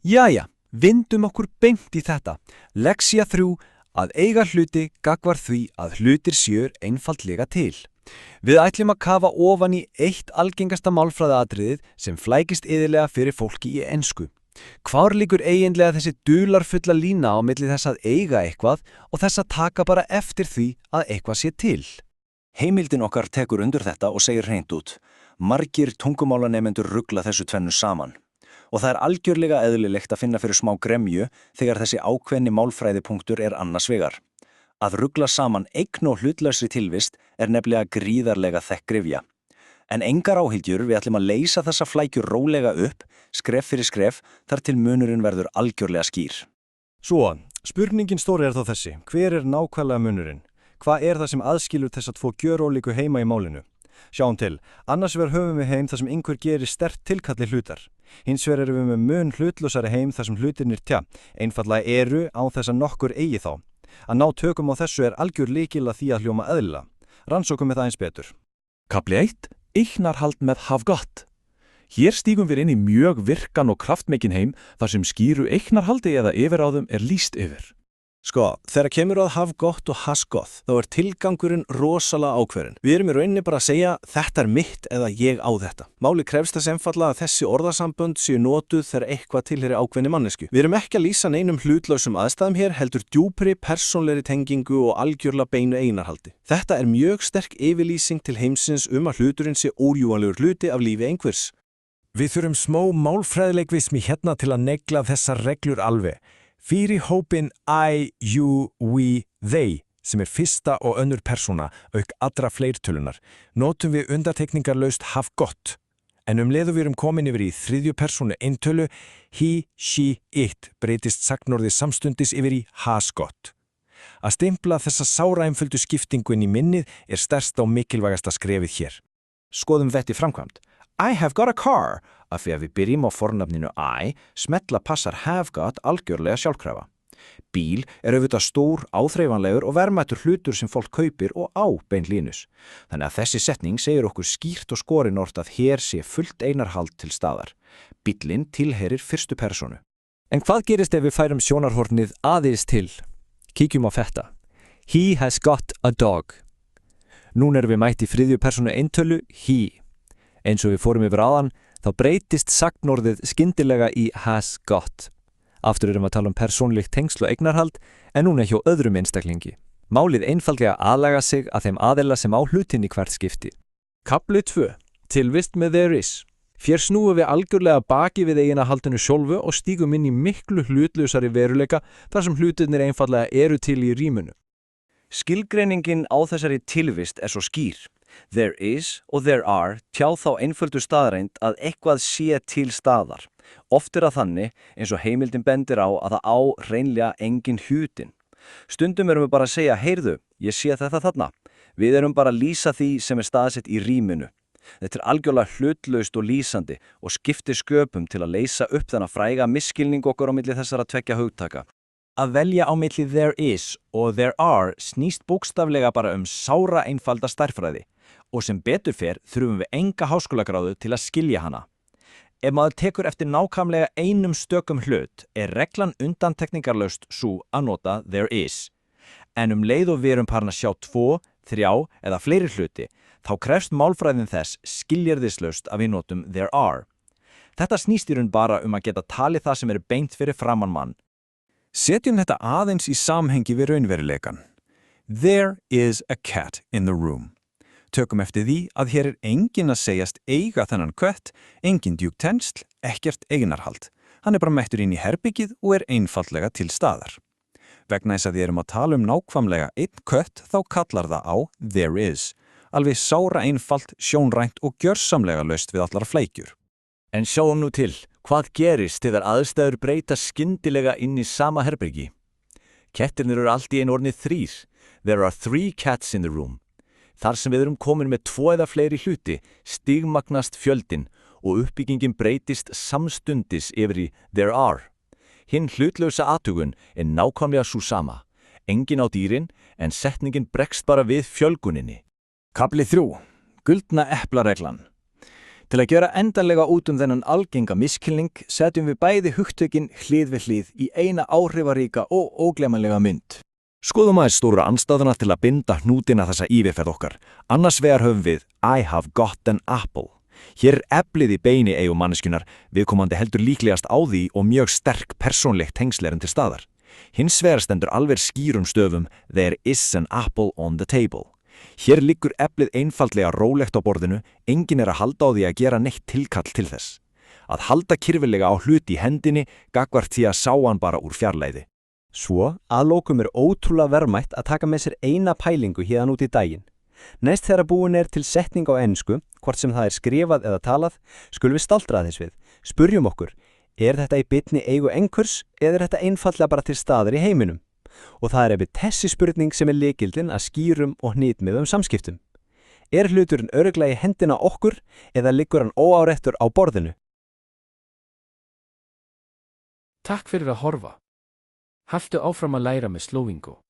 Jæja, vindum okkur beint í þetta. Lexía 3, að eiga hluti gagnvart því að hlutir séu einfaldlega til. Við ætlum að kafa ofan í eitt algengasta málfræðiatriðið sem flækist iðulega fyrir fólki í ensku. Hvar liggur eiginlega þessi dularfulla lína á milli þess að eiga eitthvað og þess að taka bara eftir því að eitthvað sé til? Heimildin okkar tekur undir þetta og segir hreint út. Margir tungumálanemendur rugla þessu tvennu saman. Og það er algjörlega eðlilegt að finna fyrir smá gremju þegar þessi ákveðni málfræðipunktur er annars vegar. Að rugla saman eign og hlutlausri tilvist er nefnilega gríðarlega þekk gryfja. En engar áhyggjur, við ætlum að leysa þessa flækjur rólega upp, skref fyrir skref, þar til munurinn verður algjörlega skýr. Svo, spurningin stóri er þá þessi. Hver er nákvæmlega munurinn? Hvað er það sem aðskilur þess að tvo gjörólíku heima í málinu? Sjáum til, annars vegar höfum við heim þar sem einhver gerir sterkt tilkalli hlutar. Hins vegar erum við með mun hlutlausari heim þar sem hlutirnir einfaldlega eru á þess að nokkur eigi þá. Að ná tökum á þessu er algjör lykil að því að hljóma eðlilega. Rannsókum við það eins betur. Kafli 1. Eignarhald með hav gott. Hér stígum við inn í mjög virkan og kraftmikinn heim þar sem skýru eignarhaldi eða yfiráðum er lýst yfir. Sko, þegar kemur að hav gott og has gott, þá er tilgangurinn rosalega ákveðinn. Við erum í rauninni bara að segja þetta er mitt eða ég á þetta. Máli krefst þess einfaldlega að þessi orðasambönd séu notuð þegar eitthvað tilheyri ákveðinni mannesku. Við erum ekki að lýsa neinum hlutlausum aðstæðum hér, heldur djúpri, persónlegri tengingu og algjörlega beinu eignarhaldi. Þetta er mjög sterk yfirlýsing til heimsins að hluturinn sé órjúanlegur hluti af lífi einhvers. Við þurfum smá málfræðilegvismi hérna til að negla þessar reglur alveg. Fyrir hópin I, you, we, they, sem er fyrsta og önnur persóna, auk allra fleirtölunar, notum við undantekningarlaust hav gott. En leiðu við komin yfir í þriðju persónu eintölu, he, she, it, breytist sagnorðið samstundis yfir í has gott. Að stimpla þessa sáraeinföldu skiptingu inn í minnið er stærsta og mikilvægasta skrefið hér. Skoðum vetti framkvæmt. I have got a car. Af því að við byrjum á fornafninu I, smetla passar have got algjörlega sjálfkrafa. Bíl er auðvitað stór, áþreifanlegur og verðmætur hlutur sem fólk kaupir og á beinlínus. Þannig að þessi setning segir okkur skýrt og skorinort að hér sé fullt eignarhald til staðar. Bíllinn tilheyrir fyrstu persónu. En hvað gerist ef við færum sjónarhornið aðeins til? Kíkjum á þetta. He has got a dog. Nún erum við mætt í þriðju persónu eintölu, he. Eins og við fórum yfir áðan, þá breytist sagnorðið skyndilega í has got. Aftur erum að tala persónlegt tengsl og eignarhald, en núna hjá öðrum einstaklingi. Málið einfaldlega aðlaga sig að þeim aðila sem á hlutin í hvert skipti. Kafli 2. Tilvist með there is. Hér snúum við algjörlega baki við eiginahaldinu sjálfu og stígum inn í miklu hlutlausari veruleika þar sem hlutirnir einfaldlega eru til í rýmunu. Skilgreiningin á þessari tilvist er svo skýr. There is og there are tjá þá einföldu staðreind að eitthvað sé til staðar. Oft er það þannig, eins og heimildin bendir á, að það á hreinlega engin hlutin. Stundum erum við bara að segja, heyrðu, ég sé þetta þarna. Við erum bara að lýsa því sem er staðsett í rýminu. Þetta er algjörlega hlutlaust og lýsandi og skiptir sköpum til að leysa upp þennan fræga misskilning okkur á milli þessara tveggja hugtaka. Að velja á milli there is og there are snýst bókstaflega bara sára einfalda stærðfræði og sem betur fer þurfum við enga háskólagráðu til að skilja hana. Ef maður tekur eftir nákvæmlega einum stökum hlut er reglan undantekningarlaust sú að nota there is. En leið og við erum farin að sjá 2, 3 eða fleiri hluti, þá krefst málfræðin þess skilyrðislaust að við notum there are. Þetta snýst í raun bara að geta talið það sem er beint fyrir framan mann. Setjum þetta aðeins í samhengi við raunveruleikan. There is a cat in the room. Tökum eftir því að hér er enginn að segjast eiga þennan kött, engin djúptensl, ekkert eignarhald. Hann er bara mettur inn í herbyggið og er einfaldlega til staðar. Vegna þess að við erum að tala nákvæmlega einn kött þá kallar það á there is. Alveg sára einfalt, sjónrænt og gjörsamlega laust við allar flækjur. En sjáum nú til, hvað gerist þegar aðstæður breyta skyndilega inn í sama herbyggi? Kettirnir eru allt í einu orðnir 3. There are 3 cats in the room. Þar sem við erum komin með 2 eða fleiri hluti, stigmagnast fjöldin og uppbyggingin breytist samstundis yfir í there are. Hinn hlutlausa athugun er nákvæmlega sú sama. Engin á dýrin, en setningin bregst bara við fjölguninni. Kafli 3. Gullna eplareglan. Til að gera endanlega út þennan algenga miskilning setjum við bæði hugtökin hlið við hlið í eina áhrifaríka og ógleymanlega mynd. Skoðum aðeins stóra andstæðuna til að binda hnútina þessa yfirferð okkar. Annars vegar höfum við I have got an apple. Hér eflið í beini eigu manneskjunar, viðkomandi heldur líklegast á því og mjög sterk persónlegt tengsl til staðar. Hins vegar stendur alveg skýrum stöfum There is an apple on the table. Hér liggur eflið einfaldlega rólegt á borðinu, enginn að halda á því að gera neitt tilkall til þess. Að halda kyrfilega á hluti í hendinni gagnvart því að sá hann bara úr fjarlæði. Svo að lokum ótrúlega verðmætt að taka með sér eina pælingu héðan út í daginn. Næst þegar búin til setning á ensku, hvort sem það skrifað eða talað, skulum við staldra þess við. Spurjum okkur, þetta í beinni eigu einhvers eða þetta einfallega bara til staðar í heiminum? Og það einmitt þessi spurning sem lykillinn að skýrum og hnitmiðum samskiptum. Hluturinn örugglega í hendina okkur eða liggur hann óáreittur á borðinu? Takk fyrir að horfa. Haltu áfram að læra með Slowingo.